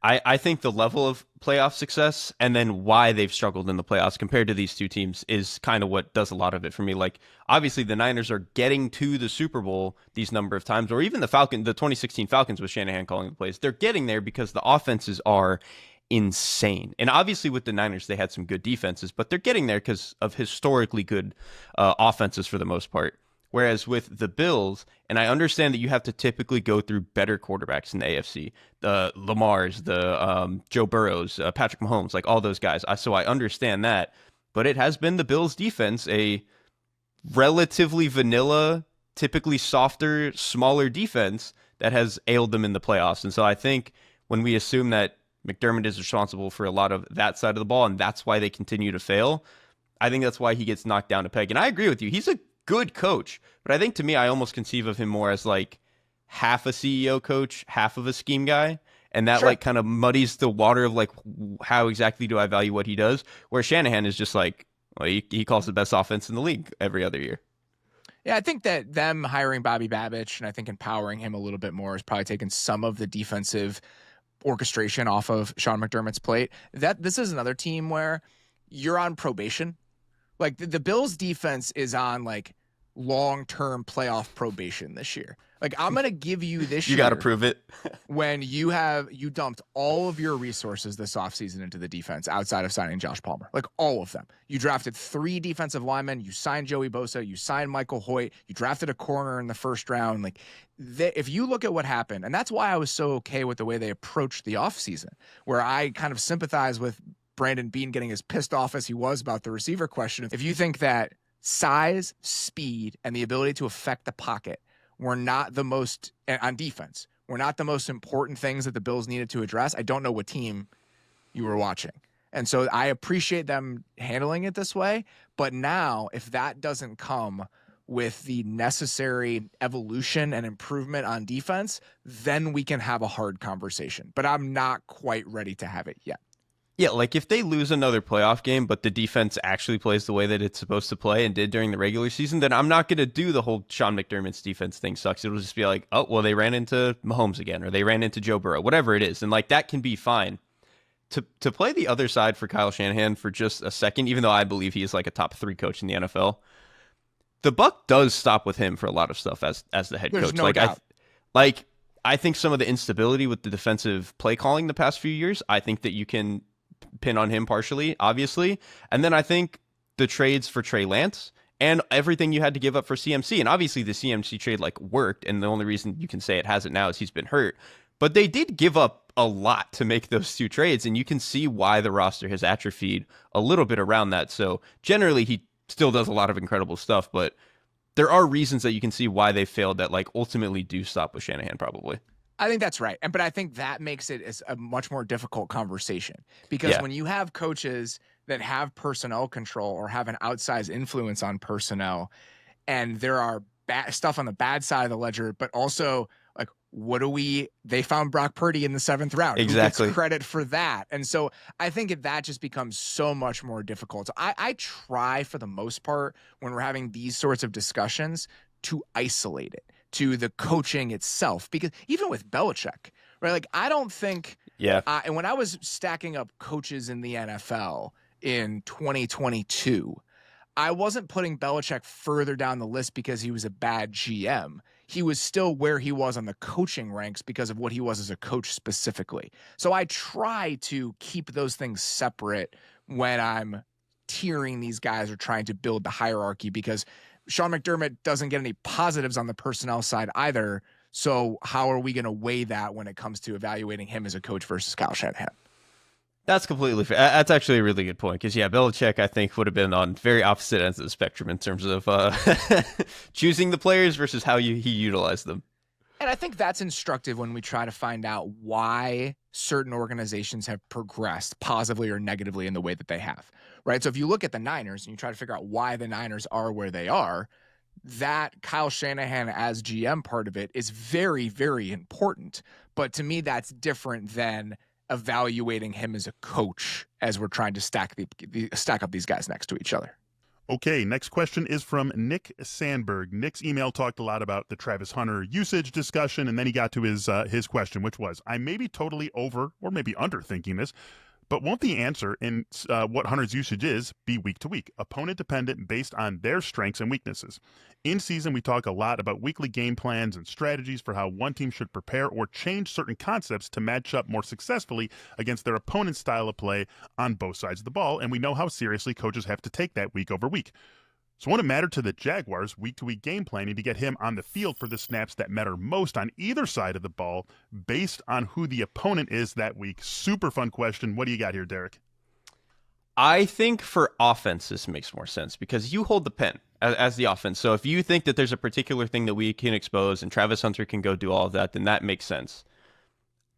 I think the level of playoff success and then why they've struggled in the playoffs compared to these two teams is kind of what does a lot of it for me. Like, obviously the Niners are getting to the Super Bowl these number of times, or even the 2016 Falcons with Shanahan calling the plays. They're getting there because the offenses are insane. And obviously with the Niners, they had some good defenses, but they're getting there because of historically good offenses for the most part. Whereas with the Bills, and I understand that you have to typically go through better quarterbacks in the AFC, the Lamars, the Joe Burrows, Patrick Mahomes, like all those guys. So I understand that. But it has been the Bills' defense, a relatively vanilla, typically softer, smaller defense that has ailed them in the playoffs. And so I think when we assume that McDermott is responsible for a lot of that side of the ball, and that's why they continue to fail. I think that's why he gets knocked down a peg. And I agree with you. He's a good coach, but I think to me, I almost conceive of him more as like half a CEO coach, half of a scheme guy. And that like kind of muddies the water of like, how exactly do I value what he does? Where Shanahan is just like, well, he calls the best offense in the league every other year. Yeah, I think that them hiring Bobby Babich and I think empowering him a little bit more has probably taken some of the defensive orchestration off of Sean McDermott's plate. This is another team where you're on probation. Like the Bills defense is on like long-term playoff probation this year. Like I'm going to give you this year. You got to prove it. When you dumped all of your resources this offseason into the defense outside of signing Josh Palmer, like all of them. You drafted 3 defensive linemen. You signed Joey Bosa. You signed Michael Hoyt. You drafted a corner in the first round. Like if you look at what happened, and that's why I was so okay with the way they approached the offseason, where I kind of sympathize with Brandon Beane getting as pissed off as he was about the receiver question. If you think that size, speed, and the ability to affect the pocket were not the most, on defense, were not the most important things that the Bills needed to address, I don't know what team you were watching. And so I appreciate them handling it this way. But now, if that doesn't come with the necessary evolution and improvement on defense, then we can have a hard conversation. But I'm not quite ready to have it yet. Yeah, like if they lose another playoff game, but the defense actually plays the way that it's supposed to play and did during the regular season, then I'm not going to do the whole Sean McDermott's defense thing sucks. It'll just be like, oh, well, they ran into Mahomes again, or they ran into Joe Burrow, whatever it is. And like that can be fine. To play the other side for Kyle Shanahan for just a second, even though I believe he is like a top 3 coach in the NFL, the buck does stop with him for a lot of stuff as the head There's coach. No doubt. I think some of the instability with the defensive play calling the past few years, I think that you can pin on him partially, obviously. And then I think the trades for Trey Lance and everything you had to give up for CMC, and obviously the CMC trade like worked, and the only reason you can say it hasn't now is he's been hurt. But they did give up a lot to make those 2 trades, and you can see why the roster has atrophied a little bit around that. So generally he still does a lot of incredible stuff, but there are reasons that you can see why they failed that like ultimately do stop with Shanahan probably. I think that's right. But I think that makes it a much more difficult conversation because when you have coaches that have personnel control or have an outsized influence on personnel, and there are stuff on the bad side of the ledger, but also like, they found Brock Purdy in the 7th round. Exactly. Who gets credit for that? And so I think that just becomes so much more difficult. So I try for the most part when we're having these sorts of discussions to isolate it to the coaching itself, because even with Belichick, right? Like I don't think, and when I was stacking up coaches in the NFL in 2022, I wasn't putting Belichick further down the list because he was a bad GM. He was still where he was on the coaching ranks because of what he was as a coach specifically. So I try to keep those things separate when I'm tiering these guys or trying to build the hierarchy, because Sean McDermott doesn't get any positives on the personnel side either. So how are we going to weigh that when it comes to evaluating him as a coach versus Kyle Shanahan? That's completely fair. That's actually a really good point because, Belichick, I think, would have been on very opposite ends of the spectrum in terms of choosing the players versus how he utilized them. And I think that's instructive when we try to find out why certain organizations have progressed positively or negatively in the way that they have, right? So if you look at the Niners and you try to figure out why the Niners are where they are, that Kyle Shanahan as GM part of it is very, very important. But to me, that's different than evaluating him as a coach as we're trying to stack up these guys next to each other. Okay, next question is from Nick Sandberg. Nick's email talked a lot about the Travis Hunter usage discussion, and then he got to his question, which was, I may be totally over or maybe underthinking this, but won't the answer in what Hunter's usage is be week to week, opponent dependent based on their strengths and weaknesses? In season, we talk a lot about weekly game plans and strategies for how one team should prepare or change certain concepts to match up more successfully against their opponent's style of play on both sides of the ball, and we know how seriously coaches have to take that week over week. So won't it matter to the Jaguars week-to-week game planning to get him on the field for the snaps that matter most on either side of the ball based on who the opponent is that week? Super fun question. What do you got here, Derrik? I think for offense, this makes more sense because you hold the pen as the offense. So if you think that there's a particular thing that we can expose and Travis Hunter can go do all of that, then that makes sense.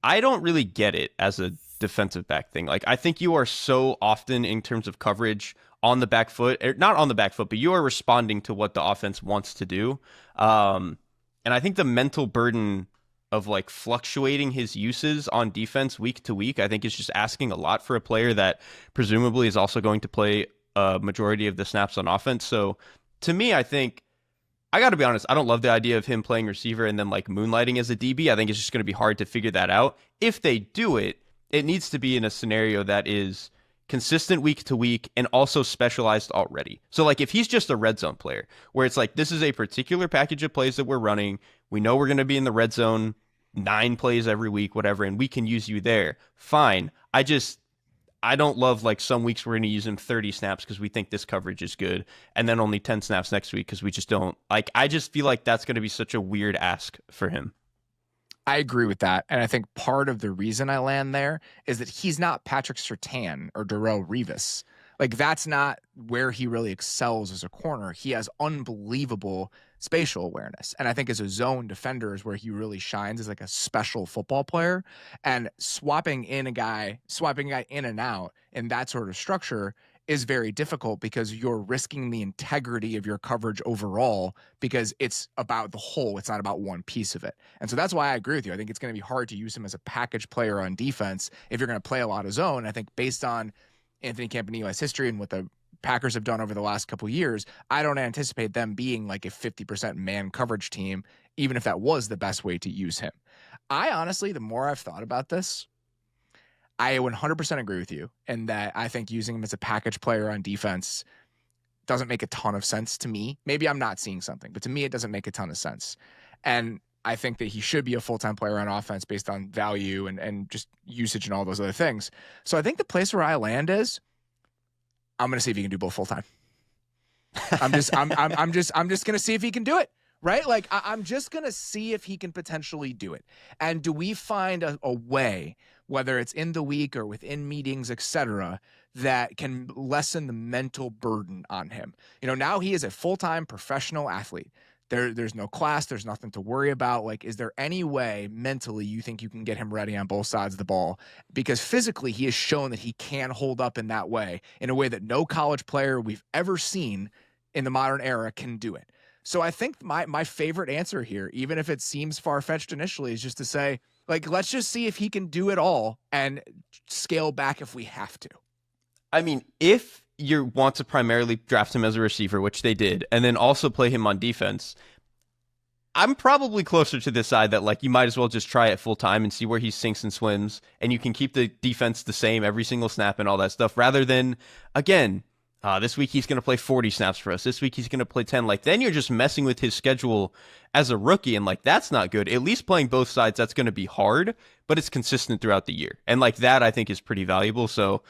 I don't really get it as a defensive back thing. Like, I think you are so often in terms of coverage on the back foot, not on the back foot, but you are responding to what the offense wants to do. And I think the mental burden of like fluctuating his uses on defense week to week, I think is just asking a lot for a player that presumably is also going to play a majority of the snaps on offense. So to me, I think, I got to be honest, I don't love the idea of him playing receiver and then like moonlighting as a DB. I think it's just going to be hard to figure that out. If they do it, it needs to be in a scenario that is consistent week to week and also specialized already. So like if he's just a red zone player where it's like, this is a particular package of plays that we're running, we know we're going to be in the red zone 9 plays every week, whatever, and we can use you there, fine. I don't love like some weeks we're going to use him 30 snaps because we think this coverage is good, and then only 10 snaps next week because we just don't. Like, I just feel like that's going to be such a weird ask for him. I agree with that. And I think part of the reason I land there is that he's not Patrick Surtain or Darrelle Revis. Like, that's not where he really excels as a corner. He has unbelievable spatial awareness. And I think as a zone defender is where he really shines as like a special football player. And swapping a guy in and out in that sort of structure is very difficult because you're risking the integrity of your coverage overall because it's about the whole. It's not about one piece of it. And so that's why I agree with you. I think it's going to be hard to use him as a package player on defense if you're going to play a lot of zone. I think based on Anthony Campanilla's history and what the Packers have done over the last couple of years, I don't anticipate them being like a 50% man coverage team, even if that was the best way to use him. I honestly, the more I've thought about this, I 100% agree with you in that I think using him as a package player on defense doesn't make a ton of sense to me. Maybe I'm not seeing something, but to me, it doesn't make a ton of sense. And I think that he should be a full-time player on offense based on value and just usage and all those other things. So I think the place where I land is I'm going to see if he can do both full-time. I'm just going to see if he can do it, right? Like I'm just going to see if he can potentially do it. And do we find a way, whether it's in the week or within meetings, etc., that can lessen the mental burden on him? You know, now he is a full-time professional athlete. There's no class. There's nothing to worry about. Like, is there any way mentally you think you can get him ready on both sides of the ball? Because physically, he has shown that he can hold up in that way, in a way that no college player we've ever seen in the modern era can do it. So I think my favorite answer here, even if it seems far-fetched initially, is just to say, like, let's just see if he can do it all and scale back if we have to. I mean, if you want to primarily draft him as a receiver, which they did, and then also play him on defense, I'm probably closer to this side that like you might as well just try it full time and see where he sinks and swims, and you can keep the defense the same every single snap and all that stuff, rather than, again, this week he's going to play 40 snaps for us. This week he's going to play 10. Like, then you're just messing with his schedule as a rookie, and like that's not good. At least playing both sides, that's going to be hard, but it's consistent throughout the year, and like that I think is pretty valuable. So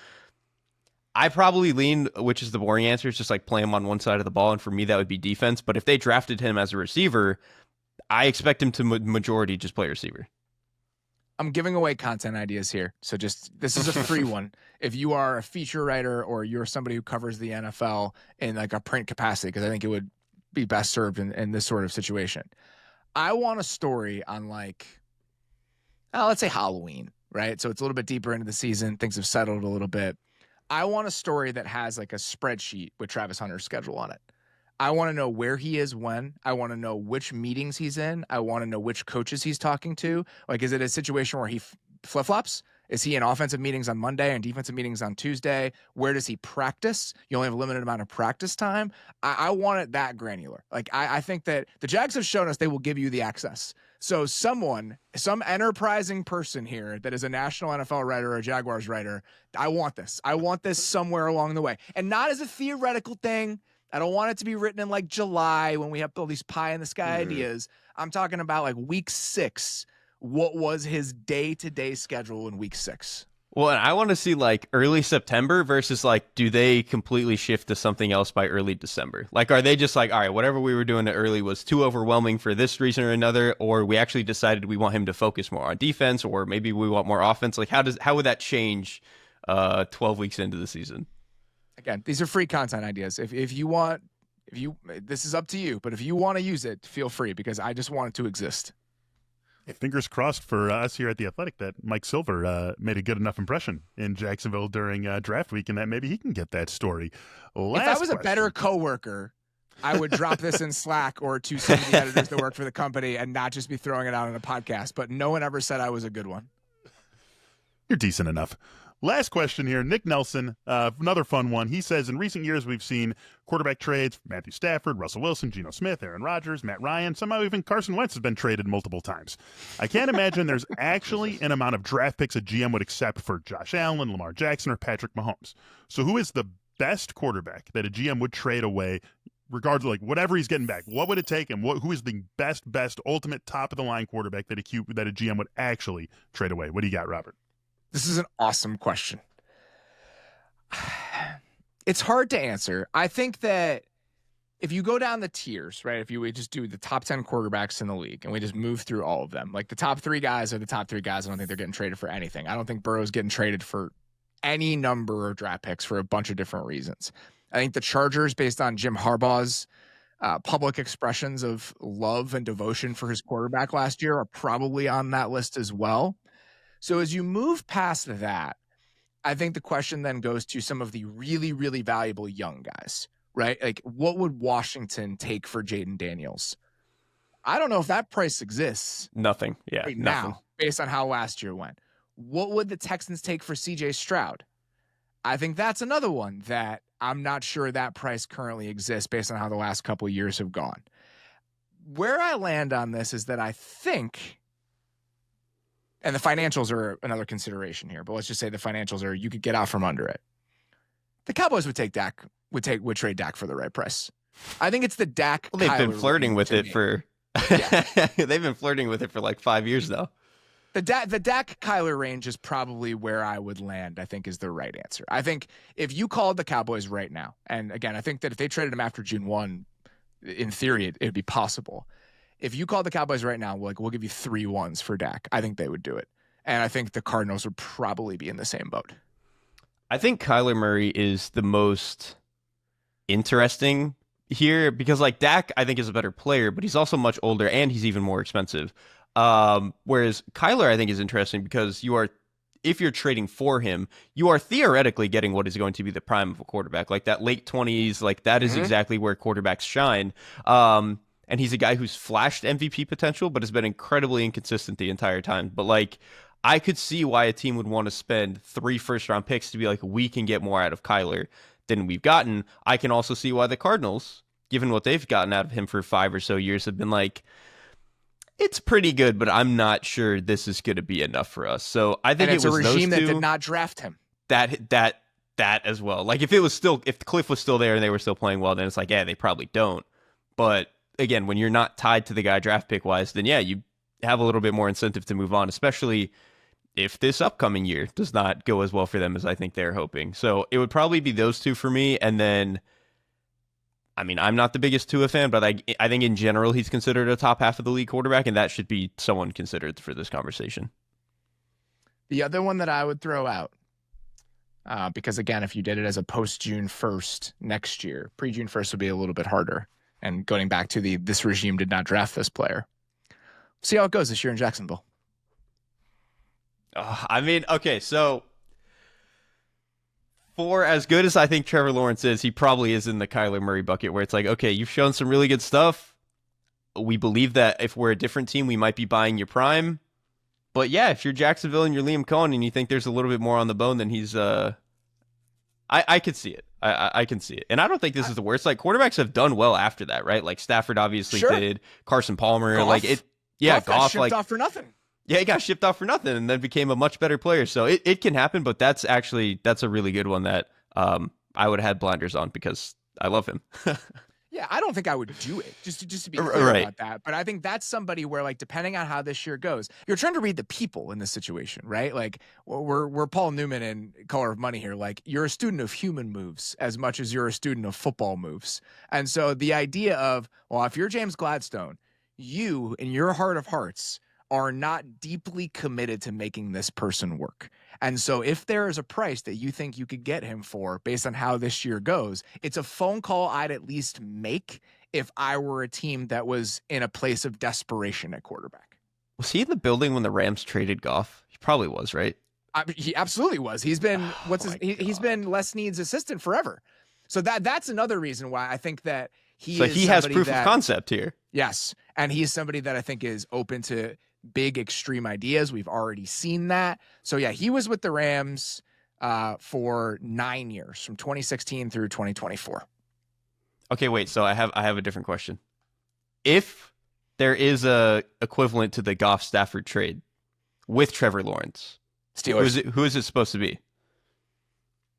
I probably lean, which is the boring answer, is just like play him on one side of the ball, and for me that would be defense. But if they drafted him as a receiver, I expect him to majority just play receiver. I'm giving away content ideas here, so just this is a free one. If you are a feature writer or you're somebody who covers the NFL in like a print capacity, because I think it would be best served in this sort of situation, I want a story on like, let's say Halloween, right? So it's a little bit deeper into the season, things have settled a little bit. I want a story that has like a spreadsheet with Travis Hunter's schedule on it. I want to know where he is when. I want to know which meetings he's in. I want to know which coaches he's talking to. Like, is it a situation where he flip-flops? Is he in offensive meetings on Monday and defensive meetings on Tuesday? Where does he practice? You only have a limited amount of practice time. I want it that granular. Like, I think that the Jags have shown us they will give you the access. So some enterprising person here that is a national NFL writer or a Jaguars writer, I want this. I want this somewhere along the way. And not as a theoretical thing. I don't want it to be written in like July when we have all these pie-in-the-sky ideas. I'm talking about like week 6. What was his day-to-day schedule in week 6? Well, and I want to see like early September versus like, do they completely shift to something else by early December? Like, are they just like, all right, whatever we were doing early was too overwhelming for this reason or another, or we actually decided we want him to focus more on defense, or maybe we want more offense? Like, how would that change 12 weeks into the season? Again, these are free content ideas. If you this is up to you, but if you want to use it, feel free, because I just want it to exist. Hey, fingers crossed for us here at The Athletic that Mike Silver made a good enough impression in Jacksonville during draft week, and that maybe he can get that story. If I was a better coworker, I would drop this in Slack or to some of the editors that work for the company and not just be throwing it out on a podcast. But no one ever said I was a good one. You're decent enough. Last question here. Nick Nelson, another fun one. He says, in recent years, we've seen quarterback trades, Matthew Stafford, Russell Wilson, Geno Smith, Aaron Rodgers, Matt Ryan. Somehow even Carson Wentz has been traded multiple times. I can't imagine there's actually an amount of draft picks a GM would accept for Josh Allen, Lamar Jackson, or Patrick Mahomes. So who is the best quarterback that a GM would trade away, regardless, like whatever he's getting back? What would it take, and who is the best, ultimate top-of-the-line quarterback that a GM would actually trade away? What do you got, Robert? This is an awesome question. It's hard to answer. I think that if you go down the tiers, right, if we just do the top 10 quarterbacks in the league and we just move through all of them, like the top 3 guys are the top 3 guys. I don't think they're getting traded for anything. I don't think Burrow's getting traded for any number of draft picks for a bunch of different reasons. I think the Chargers, based on Jim Harbaugh's public expressions of love and devotion for his quarterback last year, are probably on that list as well. So as you move past that, I think the question then goes to some of the really, really valuable young guys, right? Like, what would Washington take for Jaden Daniels? I don't know if that price exists. Nothing. Yeah. Right nothing. Now, based on how last year went. What would the Texans take for CJ Stroud? I think that's another one that I'm not sure that price currently exists based on how the last couple of years have gone. Where I land on this is that I think, and the financials are another consideration here, but let's just say the financials are you could get out from under it. The Cowboys would take Dak, would trade Dak for the right price. I think it's the Dak. Well, they've been flirting with it for. Yeah. They've been flirting with it for like 5 years now. The Dak Kyler range is probably where I would land, I think, is the right answer. I think if you called the Cowboys right now, and again, I think that if they traded him after June 1, in theory, it'd be possible. If you called the Cowboys right now, like, we'll give you 3 ones for Dak, I think they would do it. And I think the Cardinals would probably be in the same boat. I think Kyler Murray is the most interesting here because, like, Dak, I think, is a better player, but he's also much older and he's even more expensive. Whereas Kyler, I think, is interesting because if you're trading for him, you are theoretically getting what is going to be the prime of a quarterback, like that late 20s, like that is exactly where quarterbacks shine. And he's a guy who's flashed MVP potential, but has been incredibly inconsistent the entire time. But like, I could see why a team would want to spend 3 first-round picks to be like, we can get more out of Kyler than we've gotten. I can also see why the Cardinals, given what they've gotten out of him for 5 or so years, have been like, it's pretty good, but I'm not sure this is going to be enough for us. So I think it's it was a regime those that two, did not draft him. That as well. Like if Cliff was still there and they were still playing well, then it's like, yeah, they probably don't. But again, when you're not tied to the guy draft pick wise, then yeah, you have a little bit more incentive to move on, especially if this upcoming year does not go as well for them as I think they're hoping. So it would probably be those two for me. And then, I mean, I'm not the biggest Tua fan, but I think in general he's considered a top half of the league quarterback, and that should be someone considered for this conversation. The other one that I would throw out, because again, if you did it as a post-June 1st next year, pre-June 1st would be a little bit harder. And going back to this regime did not draft this player. See how it goes this year in Jacksonville. I mean, okay, so for as good as I think Trevor Lawrence is, he probably is in the Kyler Murray bucket where it's like, okay, you've shown some really good stuff. We believe that if we're a different team, we might be buying your prime. But yeah, if you're Jacksonville and you're Liam Cohen and you think there's a little bit more on the bone, then he's I could see it. I can see it. And I don't think this is the worst. Like, quarterbacks have done well after that, right? Like Stafford obviously did, Carson Palmer, Goff. like it. Yeah, Goff got shipped off for nothing. Yeah, he got shipped off for nothing and then became a much better player. So it can happen, but that's a really good one that I would have had blinders on because I love him. Yeah, I don't think I would do it, just to be clear about that. But I think that's somebody where, like, depending on how this year goes, you're trying to read the people in this situation, right? Like, we're Paul Newman in Color of Money here. Like, you're a student of human moves as much as you're a student of football moves. And so the idea of, well, if you're James Gladstone, you, in your heart of hearts, are not deeply committed to making this person work. And so if there is a price that you think you could get him for based on how this year goes, it's a phone call I'd at least make if I were a team that was in a place of desperation at quarterback. Was he in the building when the Rams traded Goff? He probably was, right? He absolutely was. He's been he's been Les Snead's assistant forever. So that's another reason why I think that he has proof of concept here. Yes, and he's somebody that I think is open to big extreme ideas. We've already seen that. So yeah, he was with the Rams for 9 years, from 2016 through 2024. Okay, wait. So I have a different question. If there is a equivalent to the Goff Stafford trade with Trevor Lawrence, Steelers. Who is it supposed to be?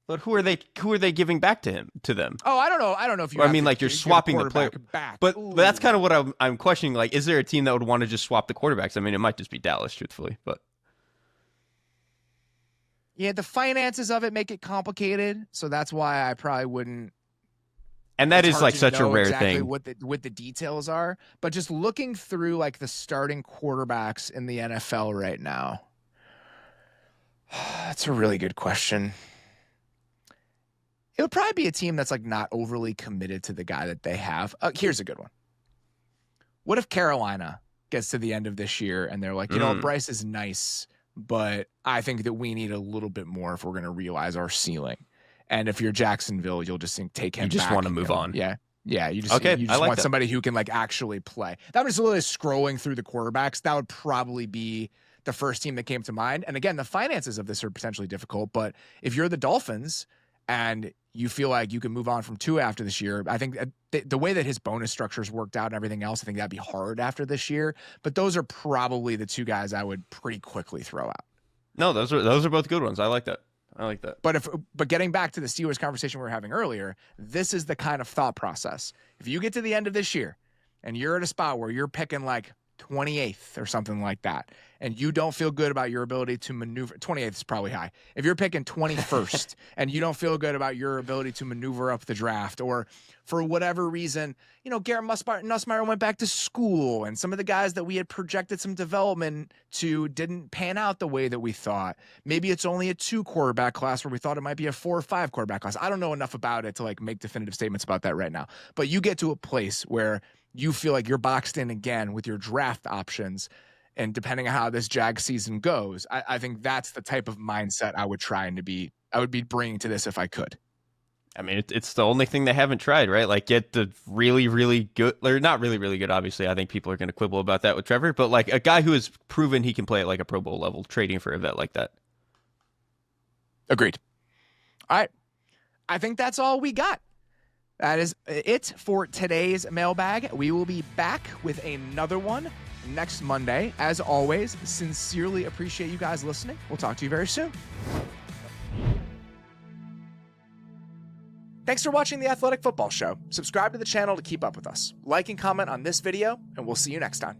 But who are they giving back to them? Oh, I don't know if you. I mean, like you're swapping the player back. But that's kind of what I'm questioning. Like, is there a team that would want to just swap the quarterbacks? I mean, it might just be Dallas, truthfully, but yeah, the finances of it make it complicated. So that's why I probably wouldn't. And that is like such a rare exactly thing. What the details are, but just looking through like the starting quarterbacks in the NFL right now, that's a really good question. It would probably be a team that's like not overly committed to the guy that they have. Here's a good one. What if Carolina gets to the end of this year and they're like, you know what, Bryce is nice, but I think that we need a little bit more if we're going to realize our ceiling. And if you're Jacksonville, you'll just take him back. You just want to move on. Yeah. Yeah. You just like want that. somebody who can like actually play. That was literally scrolling through the quarterbacks. That would probably be the first team that came to mind. And again, the finances of this are potentially difficult, but if you're the Dolphins and you feel like you can move on from Tua after this year, I think the way that his bonus structures worked out and everything else, I think that'd be hard after this year. But those are probably the two guys I would pretty quickly throw out. No, those are both good ones. I like that. But getting back to the Steelers conversation we were having earlier, this is the kind of thought process. If you get to the end of this year and you're at a spot where you're picking like 28th or something like that, and you don't feel good about your ability to maneuver, 28th is probably high. If you're picking 21st and you don't feel good about your ability to maneuver up the draft, or for whatever reason, Garrett Nussmeier went back to school and some of the guys that we had projected some development to didn't pan out the way that we thought. Maybe it's only a 2 quarterback class where we thought it might be a 4 or 5 quarterback class. I don't know enough about it to like make definitive statements about that right now. But you get to a place where you feel like you're boxed in again with your draft options. And depending on how this Jag season goes, I think that's the type of mindset I would be bringing to this if I could. I mean, it's the only thing they haven't tried, right? Like get the really, really good, or not really, really good. Obviously, I think people are going to quibble about that with Trevor, but like a guy who has proven he can play at like a Pro Bowl level, trading for a vet like that. Agreed. All right. I think that's all we got. That is it for today's mailbag. We will be back with another one next Monday. As always, sincerely appreciate you guys listening. We'll talk to you very soon. Thanks for watching the Athletic Football Show. Subscribe to the channel to keep up with us. Like and comment on this video, and we'll see you next time.